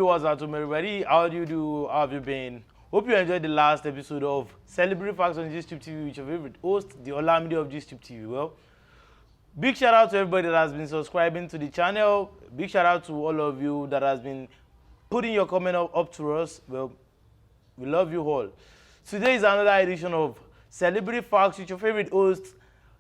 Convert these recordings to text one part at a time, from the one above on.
viewers at home, everybody. How do you do? How have you been? Hope you enjoyed the last episode of Celebrity Facts on GStube TV with your favorite host, the Olamide of GStube TV. Well, big shout out to everybody that has been subscribing to the channel. Big shout out to all of you that has been putting your comment up to us. Well, we love you all. Today is another edition of Celebrity Facts with your favorite host,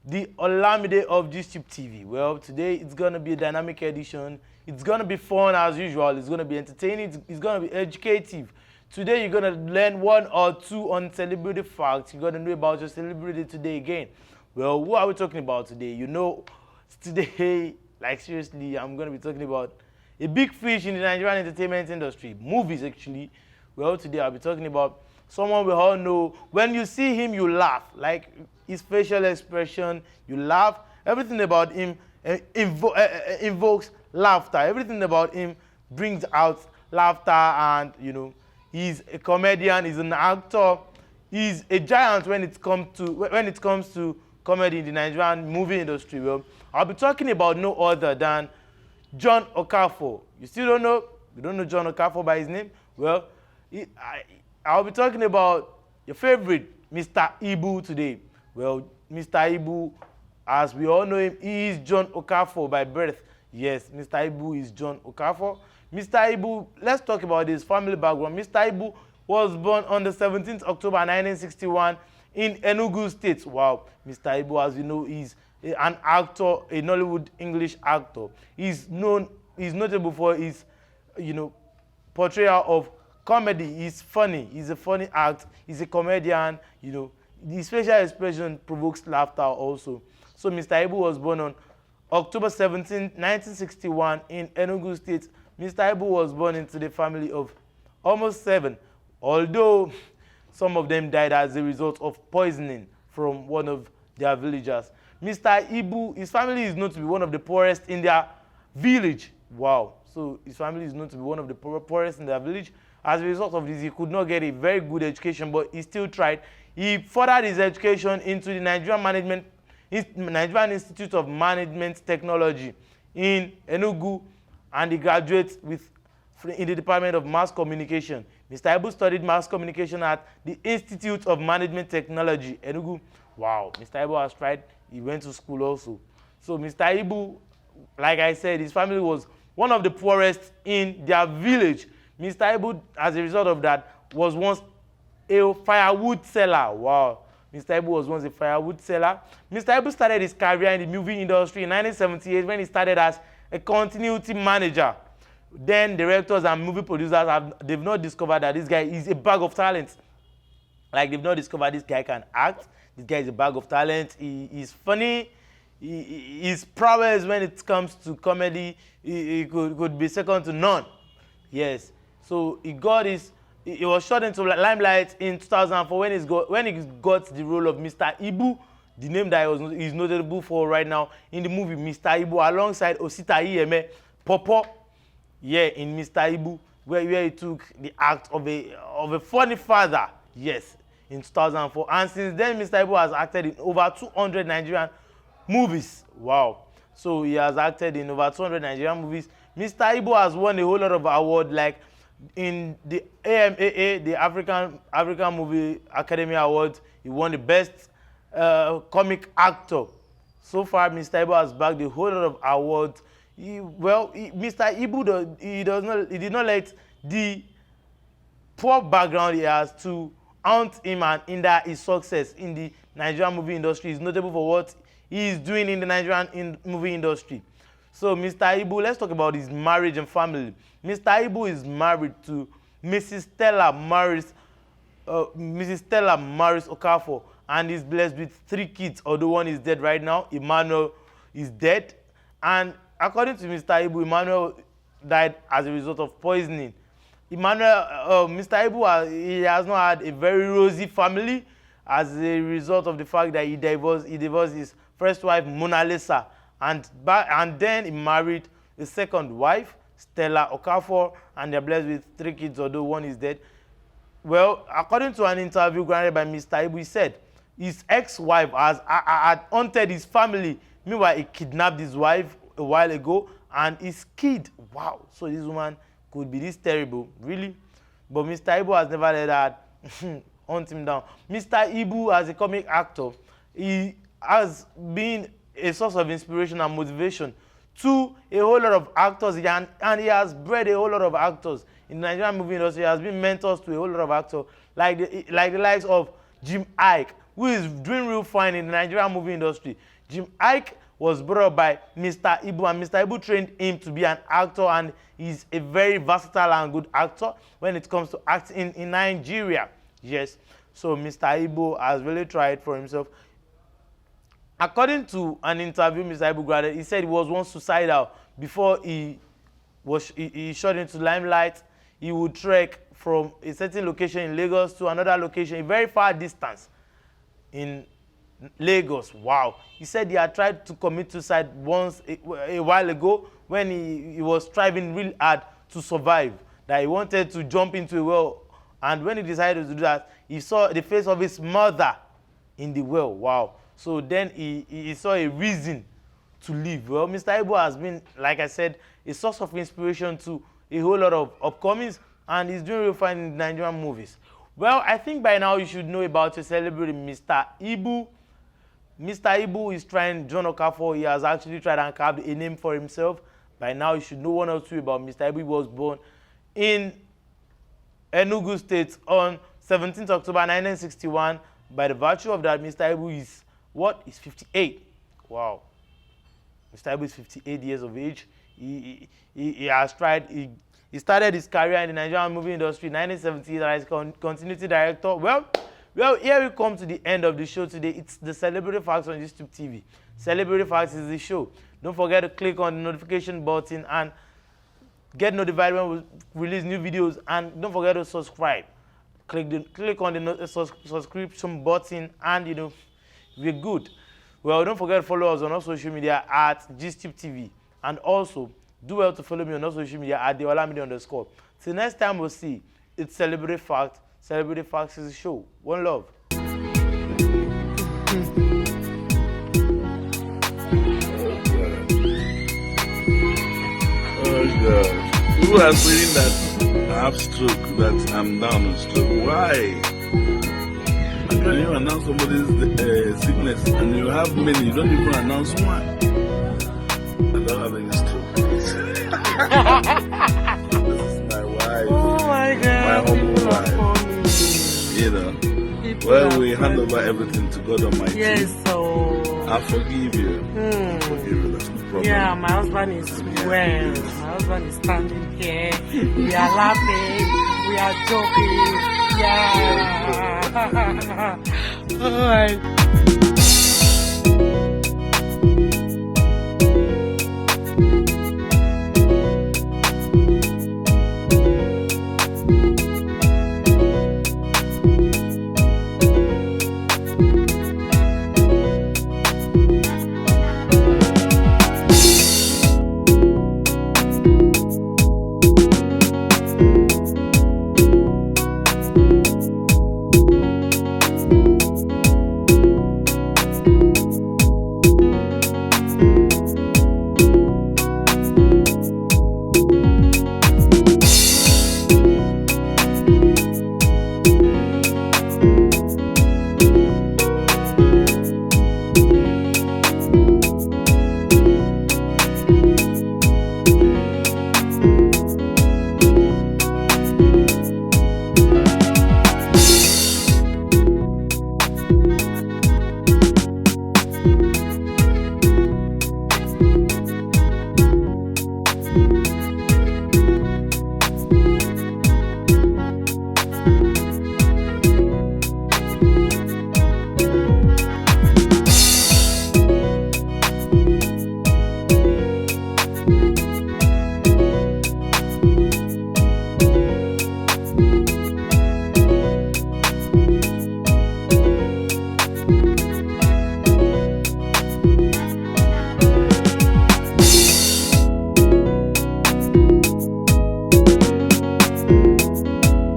the Olamide of GStube TV. Well, today it's going to be a dynamic edition. It's going to be fun as usual. It's going to be entertaining. It's going to be educative. Today you're going to learn one or two on celebrity facts. You're going to know about your celebrity today again. Well, what are we talking about today? You know, today, like seriously, I'm going to be talking about a big fish in the Nigerian entertainment industry. Movies, actually. Well, today I'll be talking about someone we all know. When you see him, you laugh. Like his facial expression, you laugh. Everything about him invokes laughter. Everything about him brings out laughter, and you know, he's a comedian, he's an actor, he's a giant when it comes to comedy in the Nigerian movie industry. Well, I'll be talking about no other than John Okafor. You still don't know? You don't know John Okafor by his name? Well, I'll be talking about your favorite Mr. Ibu today. Well, Mr. Ibu, as we all know him, he is John Okafor by birth. Yes, Mr. Ibu is John Okafor. Mr. Ibu, let's talk about his family background. Mr. Ibu was born on the 17th October 1961 in Enugu State. Wow, Mr. Ibu, as you know, is an actor, a Nollywood English actor. He's notable for his, portrayal of comedy. He's funny. He's a funny act. He's a comedian. His facial expression provokes laughter also. So Mr. Ibu was born on October 17, 1961 in Enugu State. Mr. Ibu was born into the family of almost 7, although some of them died as a result of poisoning from one of their villagers. Mr. Ibu, his family is known to be one of the poorest in their village. Wow. So his family is known to be one of the poorest in their village. As a result of this, he could not get a very good education, but he still tried. He furthered his education into the Nigerian Institute of Management Technology in Enugu, and he graduates in the Department of Mass Communication. Mr. Ibu studied mass communication at the Institute of Management Technology, Enugu. Wow, Mr. Ibu has tried. He went to school also. So Mr. Ibu, like I said, his family was one of the poorest in their village. Mr. Ibu, as a result of that, was once a firewood seller. Wow. Mr. Ibu was once a firewood seller. Mr. Ibu started his career in the movie industry in 1978 when he started as a continuity manager. Then directors and movie producers they've not discovered that this guy is a bag of talent. Like they've not discovered this guy can act. This guy is a bag of talent. He is funny. His prowess when it comes to comedy, he could be second to none. Yes. So he was shot into limelight in 2004 when he got the role of Mr. Ibu, the name that he's notable for right now in the movie Mr. Ibu, alongside Osita Iyeme Popo. Yeah, in Mr. Ibu, where he took the act of a funny father. Yes, in 2004. And since then, Mr. Ibu has acted in over 200 Nigerian movies. Wow. So he has acted in over 200 Nigerian movies. Mr. Ibu has won a whole lot of awards, like in the AMAA, the African Movie Academy Awards. He won the best comic actor. So far, Mr. Ibu has bagged a whole lot of awards. Mr. Ibu he did not let the poor background he has to haunt him and hinder his success in the Nigerian movie industry. He's notable for what he is doing in the Nigerian movie industry. So Mr. Ibu, let's talk about his marriage and family. Mr. Ibu is married to Mrs. Stella Maris Okafor, and is blessed with 3 kids, although one is dead right now. Emmanuel is dead. And according to Mr. Ibu, Emmanuel died as a result of poisoning. Mr. Ibu, he has not had a very rosy family as a result of the fact that he divorced his first wife, Mona Lisa, and then he married a second wife, Stella Okafor, and they're blessed with 3 kids, although one is dead. Well, according to an interview granted by Mr. Ibu, he said his ex-wife had haunted his family. Meanwhile, he kidnapped his wife a while ago, and his kid, wow. So this woman could be this terrible, really. But Mr. Ibu has never let that hunt him down. Mr. Ibu, as a comic actor, he has been a source of inspiration and motivation to a whole lot of actors, and he has bred a whole lot of actors in the Nigerian movie industry. He has been mentors to a whole lot of actors, like the likes of Jim Ike, who is doing real fine in the Nigerian movie industry. Jim Ike was brought up by Mr. Ibu, and Mr. Ibu trained him to be an actor, and he's a very versatile and good actor when it comes to acting in Nigeria. Yes, so Mr. Ibu has really tried for himself. According to an interview Mr. Ibu granted, he said he was once suicidal before he shot into limelight. He would trek from a certain location in Lagos to another location, a very far distance in Lagos. Wow. He said he had tried to commit suicide once a while ago when he was striving really hard to survive, that he wanted to jump into a well, and when he decided to do that, he saw the face of his mother in the well. Wow. So then he saw a reason to live. Well, Mr. Ibu has been, like I said, a source of inspiration to a whole lot of upcomings, and he's doing real fine in Nigerian movies. Well, I think by now you should know about your celebrity, Mr. Ibu. Mr. Ibu is trying John Okafor. He has actually tried and carved a name for himself. By now you should know one or two about Mr. Ibu. He was born in Enugu State on 17th October 1961. By the virtue of that, Mr. Ibu is what? He's 58. Wow. Mr. Ibu is 58 years of age. He has tried. He started his career in the Nigerian movie industry in 1978 as continuity director. Well, here we come to the end of the show today. It's the Celebrity Facts on YouTube TV. Celebrity Facts is the show. Don't forget to click on the notification button and get notified when we release new videos. And don't forget to subscribe. Click on the subscription button, and we're good. Well, don't forget to follow us on our social media at GistTube TV. And also, do well to follow me on our social media at @theolamide_. Till next time we'll see. It's Celebrity Facts. Celebrity Facts is a show. One love. Oh God. People are saying that I have stroke, that I'm down with stroke. Why? And when you announce somebody's sickness and you have many, you don't even announce one. I don't have any stroke. This is my wife. Oh my God. My humble wife. Well, we hand over everything to God Almighty. Yes, so I forgive you. Forgive you, that's no problem. yeah, my husband is well. My husband is standing here. We are laughing. We are joking. Yeah. All right.